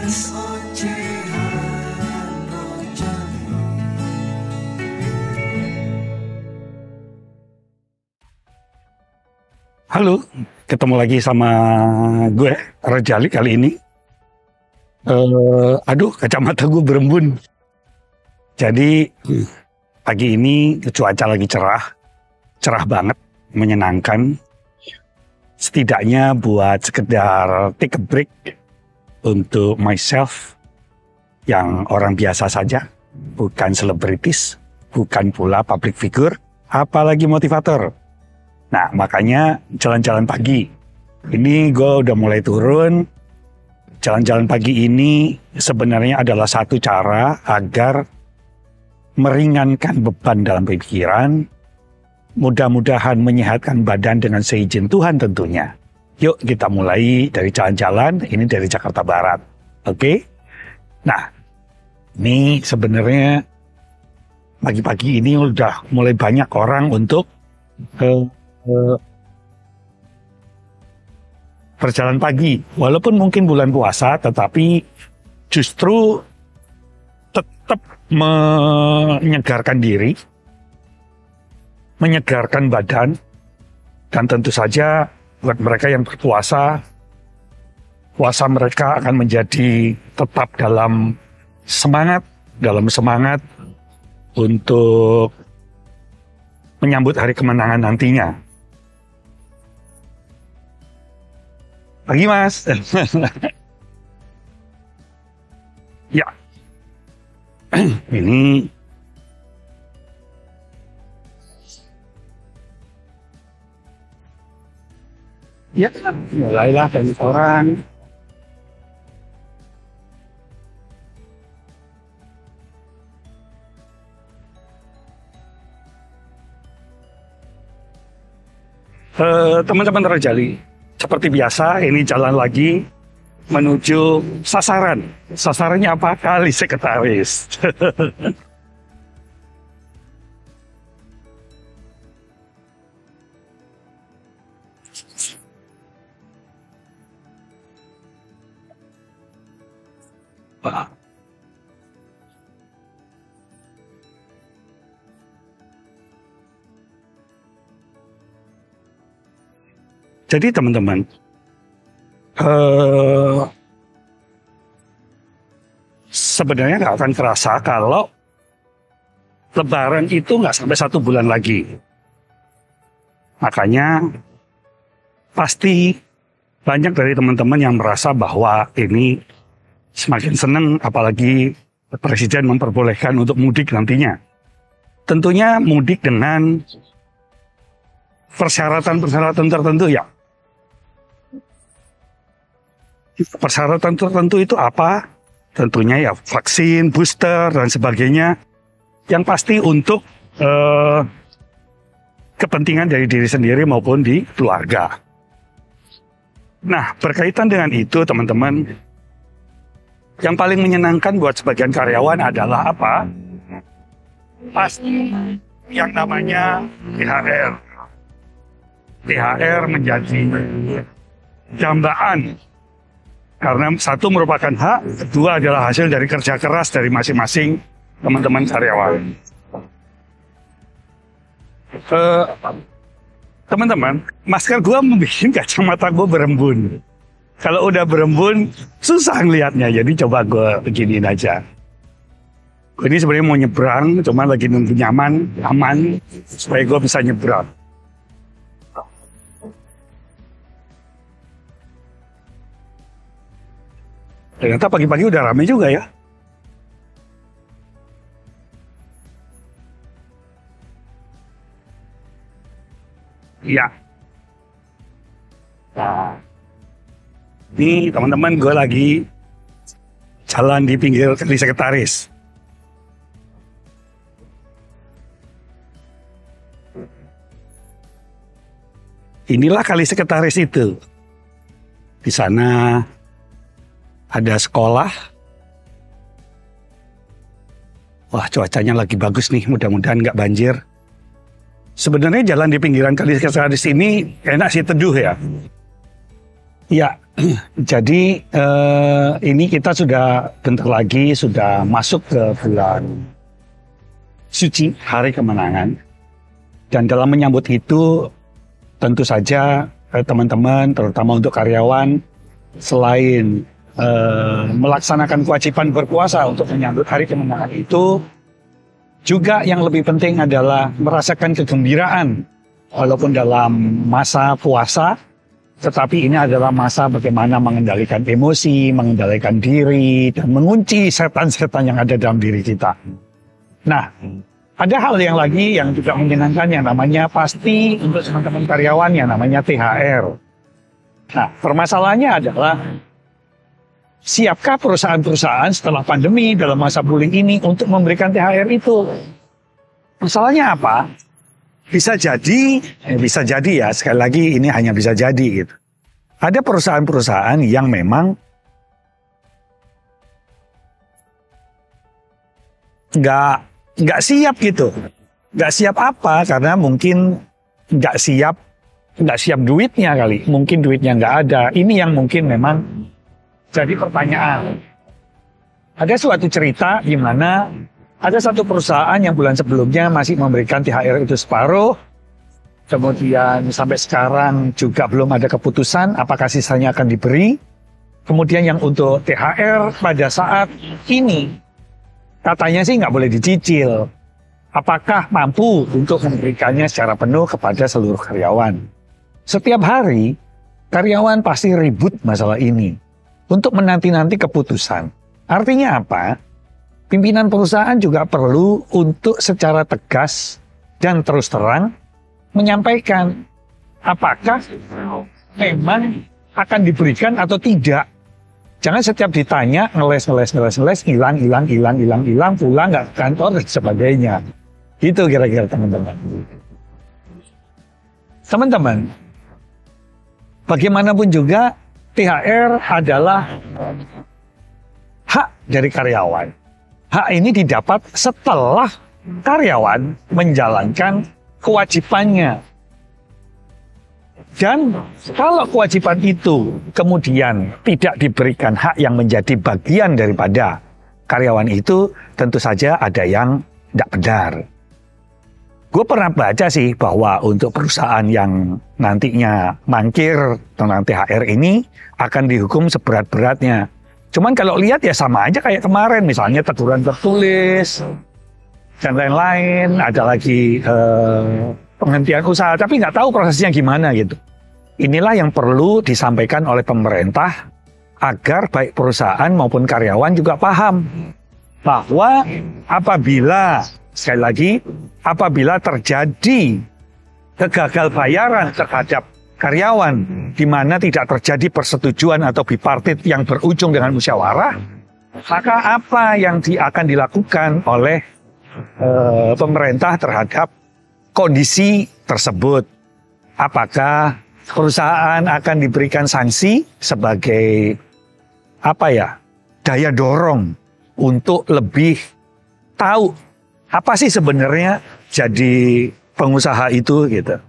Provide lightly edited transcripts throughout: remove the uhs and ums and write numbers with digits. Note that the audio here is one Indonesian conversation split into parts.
Halo, ketemu lagi sama gue, Rajali kali ini. Aduh, kacamata gue berembun. Jadi, pagi ini cuaca lagi cerah banget, menyenangkan. Setidaknya buat sekedar take a break untuk myself, yang orang biasa saja, bukan selebritis, bukan pula public figure, apalagi motivator. Nah, makanya jalan-jalan pagi. Ini gue udah mulai turun. Jalan-jalan pagi ini sebenarnya adalah satu cara agar meringankan beban dalam pikiran. Mudah-mudahan menyehatkan badan dengan seizin Tuhan tentunya. Yuk kita mulai dari jalan-jalan, ini dari Jakarta Barat. Oke? Nah, ini sebenarnya pagi-pagi ini udah mulai banyak orang untuk berjalan pagi, walaupun mungkin bulan puasa, tetapi justru tetap menyegarkan diri, menyegarkan badan, dan tentu saja buat mereka yang berpuasa, puasa mereka akan menjadi tetap dalam semangat untuk menyambut hari kemenangan nantinya. Pagi Mas. Ya, ini ya mulailah dari orang. Teman-teman Rajali, seperti biasa ini jalan lagi menuju sasaran. Sasarannya apa? Kali Sekretaris. Jadi teman-teman, sebenarnya nggak akan terasa kalau Lebaran itu nggak sampai 1 bulan lagi. Makanya pasti banyak dari teman-teman yang merasa bahwa ini semakin senang, apalagi Presiden memperbolehkan untuk mudik nantinya. Tentunya mudik dengan persyaratan-persyaratan tertentu ya. Persyaratan tertentu itu apa? Tentunya ya vaksin, booster, dan sebagainya. Yang pasti untuk kepentingan dari diri sendiri maupun di keluarga. Nah, berkaitan dengan itu teman-teman, yang paling menyenangkan buat sebagian karyawan adalah apa? Pasti yang namanya THR. THR menjadi dambaan. Karena satu merupakan hak, kedua adalah hasil dari kerja keras dari masing-masing teman-teman karyawan. Teman-teman, masker gua membuat kacamata gua berembun. Kalau udah berembun, susah ngelihatnya, jadi coba gua beginiin aja. Gua ini sebenarnya mau nyebrang, cuma lagi nunggu nyaman, aman, supaya gua bisa nyebrang. Ternyata pagi-pagi udah rame juga ya. Iya. Nah, ini teman-teman gue lagi jalan di pinggir Kali Sekretaris. Inilah Kali Sekretaris itu. Di sana ada sekolah. Wah, cuacanya lagi bagus nih, mudah-mudahan nggak banjir. Sebenarnya jalan di pinggiran Kali Sekretaris ini enak sih, teduh ya. Ya, jadi ini kita sudah bentar lagi sudah masuk ke bulan suci, hari kemenangan. Dan dalam menyambut itu, tentu saja teman-teman, terutama untuk karyawan, selain melaksanakan kewajiban berpuasa untuk menyambut hari kemenangan itu, juga yang lebih penting adalah merasakan kegembiraan, walaupun dalam masa puasa, tetapi ini adalah masa bagaimana mengendalikan emosi, mengendalikan diri, dan mengunci setan-setan yang ada dalam diri kita. Nah, ada hal yang lagi yang juga menyenangkan yang namanya pasti untuk teman-teman karyawan yang namanya THR. Nah, permasalahannya adalah siapkah perusahaan-perusahaan setelah pandemi dalam masa bullying ini untuk memberikan THR itu? Masalahnya apa? Bisa jadi ya, sekali lagi ini hanya bisa jadi gitu. Ada perusahaan-perusahaan yang memang nggak siap gitu. Nggak siap apa? Karena mungkin nggak siap duitnya kali. Mungkin duitnya nggak ada. Ini yang mungkin memang jadi pertanyaan. Ada suatu cerita di mana ada satu perusahaan yang bulan sebelumnya masih memberikan THR itu separuh. Kemudian sampai sekarang juga belum ada keputusan apakah sisanya akan diberi. Kemudian yang untuk THR pada saat ini katanya sih nggak boleh dicicil. Apakah mampu untuk memberikannya secara penuh kepada seluruh karyawan? Setiap hari karyawan pasti ribut masalah ini untuk menanti-nanti keputusan. Artinya apa? Pimpinan perusahaan juga perlu untuk secara tegas dan terus terang menyampaikan apakah memang akan diberikan atau tidak. Jangan setiap ditanya ngeles, hilang, pulang nggak ke kantor dan sebagainya. Itu kira-kira teman-teman. Teman-teman, bagaimanapun juga THR adalah hak dari karyawan. Hak ini didapat setelah karyawan menjalankan kewajibannya. Dan kalau kewajiban itu kemudian tidak diberikan hak yang menjadi bagian daripada karyawan itu, tentu saja ada yang tidak benar. Gue pernah baca sih bahwa untuk perusahaan yang nantinya mangkir tentang THR ini akan dihukum seberat-beratnya. Cuman kalau lihat ya sama aja kayak kemarin, misalnya teguran tertulis dan lain-lain, ada lagi penghentian usaha, tapi nggak tahu prosesnya gimana gitu. Inilah yang perlu disampaikan oleh pemerintah agar baik perusahaan maupun karyawan juga paham bahwa apabila, sekali lagi, apabila terjadi kegagal bayaran terhadap karyawan, di mana tidak terjadi persetujuan atau bipartit yang berujung dengan musyawarah, maka apa yang akan dilakukan oleh pemerintah terhadap kondisi tersebut? Apakah perusahaan akan diberikan sanksi sebagai daya dorong untuk lebih tahu apa sih sebenarnya jadi pengusaha itu gitu?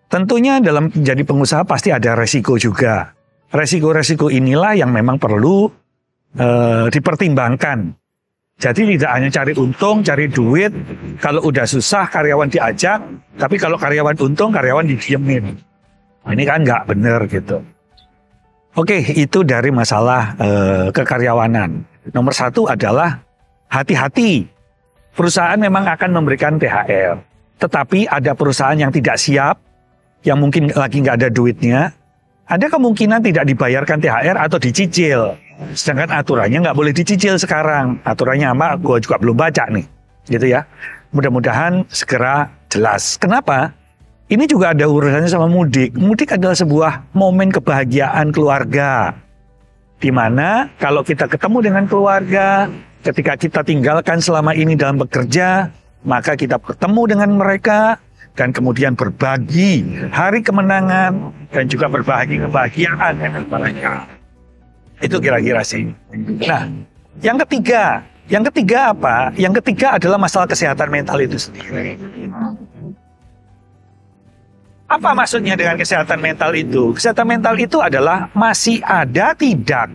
Tentunya dalam menjadi pengusaha pasti ada resiko juga. Resiko-resiko inilah yang memang perlu dipertimbangkan. Jadi tidak hanya cari untung, cari duit. Kalau udah susah karyawan diajak, tapi kalau karyawan untung, karyawan didiemin. Ini kan nggak benar gitu. Oke, itu dari masalah kekaryawanan. Nomor satu adalah hati-hati. Perusahaan memang akan memberikan THR. Tetapi ada perusahaan yang tidak siap, yang mungkin lagi nggak ada duitnya, ada kemungkinan tidak dibayarkan THR atau dicicil. Sedangkan aturannya nggak boleh dicicil sekarang. Aturannya apa? Gue juga belum baca nih, gitu ya. Mudah-mudahan segera jelas. Kenapa? Ini juga ada urusannya sama mudik. Mudik adalah sebuah momen kebahagiaan keluarga. Di mana kalau kita ketemu dengan keluarga, ketika kita tinggalkan selama ini dalam bekerja, maka kita bertemu dengan mereka, dan kemudian berbagi hari kemenangan dan juga berbagi kebahagiaan dengan mereka. Itu kira-kira sih. Nah, yang ketiga apa? Yang ketiga adalah masalah kesehatan mental itu sendiri. Apa maksudnya dengan kesehatan mental itu? Kesehatan mental itu adalah masih ada tidak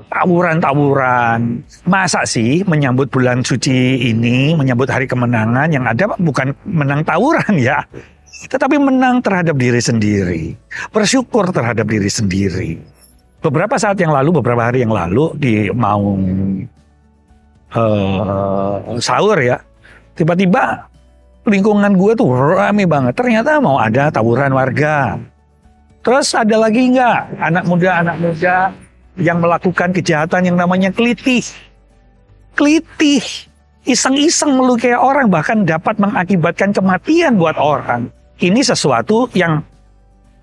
tawuran-tawuran. Masa sih menyambut bulan suci ini, menyambut hari kemenangan, yang ada bukan menang tawuran ya, tetapi menang terhadap diri sendiri, bersyukur terhadap diri sendiri. Beberapa hari yang lalu di mau sahur ya, tiba-tiba lingkungan gue tuh rame banget. Ternyata mau ada tawuran warga. Terus ada lagi nggak anak muda yang melakukan kejahatan yang namanya kelitih. Kelitih, iseng-iseng melukai orang, bahkan dapat mengakibatkan kematian buat orang. Ini sesuatu yang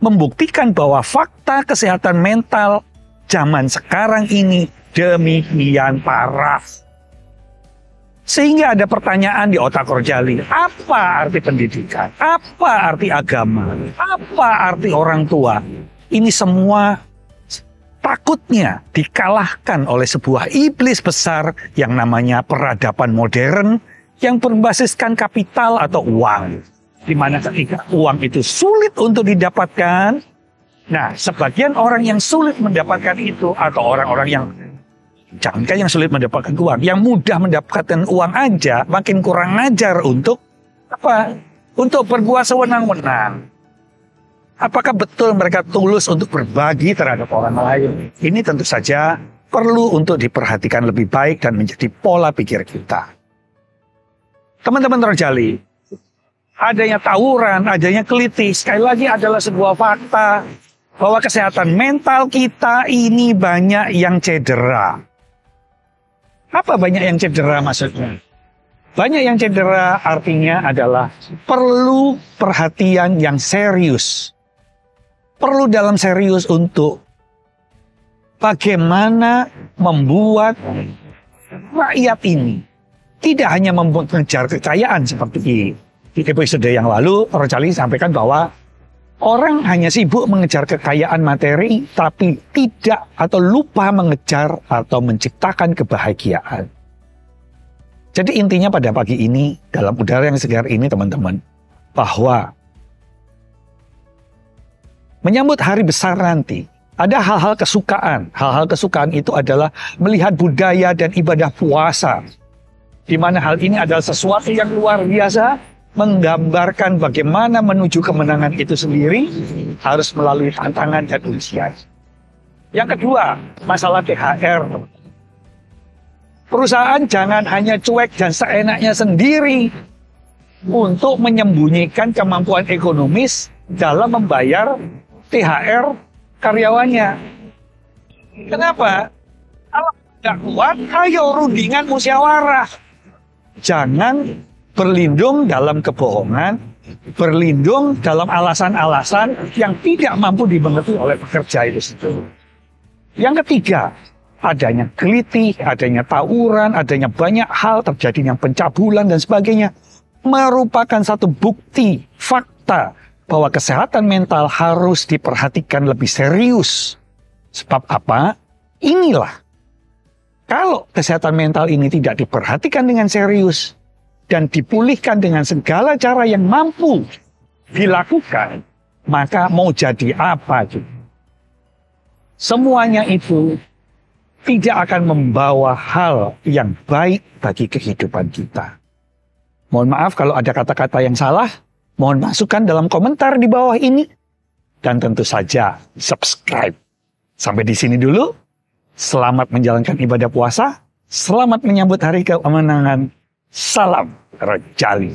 membuktikan bahwa fakta kesehatan mental zaman sekarang ini demikian parah. Sehingga ada pertanyaan di otak Rojali, apa arti pendidikan? Apa arti agama? Apa arti orang tua? Ini semua takutnya dikalahkan oleh sebuah iblis besar yang namanya peradaban modern yang berbasiskan kapital atau uang. Di mana ketika uang itu sulit untuk didapatkan, nah sebagian orang yang sulit mendapatkan itu atau orang-orang yang jangankan yang sulit mendapatkan uang, yang mudah mendapatkan uang aja makin kurang ajar untuk apa? Untuk berbuat sewenang-wenang. Apakah betul mereka tulus untuk berbagi terhadap orang lain? Ini tentu saja perlu untuk diperhatikan lebih baik dan menjadi pola pikir kita. Teman-teman Rojali, adanya tawuran, adanya kelitih, sekali lagi adalah sebuah fakta bahwa kesehatan mental kita ini banyak yang cedera. Apa banyak yang cedera maksudnya? Banyak yang cedera artinya adalah perlu perhatian yang serius. Perlu dalam serius untuk bagaimana membuat rakyat ini tidak hanya mengejar kekayaan seperti di episode yang lalu, Rojali sampaikan bahwa orang hanya sibuk mengejar kekayaan materi, tapi tidak atau lupa mengejar atau menciptakan kebahagiaan. Jadi intinya pada pagi ini, dalam udara yang segar ini teman-teman, bahwa menyambut hari besar nanti, ada hal-hal kesukaan. Hal-hal kesukaan itu adalah melihat budaya dan ibadah puasa. Di mana hal ini adalah sesuatu yang luar biasa, menggambarkan bagaimana menuju kemenangan itu sendiri harus melalui tantangan dan ujian. Yang kedua, masalah THR. Perusahaan jangan hanya cuek dan seenaknya sendiri untuk menyembunyikan kemampuan ekonomis dalam membayar THR karyawannya. Kenapa? Kalau tidak kuat, ayo rundingan musyawarah. Jangan berlindung dalam kebohongan, berlindung dalam alasan-alasan yang tidak mampu dimengerti oleh pekerja itu sendiri. Yang ketiga, adanya kelitih, adanya tawuran, adanya banyak hal, terjadinya pencabulan dan sebagainya, merupakan satu bukti, fakta, bahwa kesehatan mental harus diperhatikan lebih serius. Sebab apa? Inilah, kalau kesehatan mental ini tidak diperhatikan dengan serius, dan dipulihkan dengan segala cara yang mampu dilakukan, maka mau jadi apa juga, semuanya itu tidak akan membawa hal yang baik bagi kehidupan kita. Mohon maaf kalau ada kata-kata yang salah, mohon masukan dalam komentar di bawah ini, dan tentu saja subscribe. Sampai di sini dulu, selamat menjalankan ibadah puasa, selamat menyambut hari kemenangan. Salam Rojali.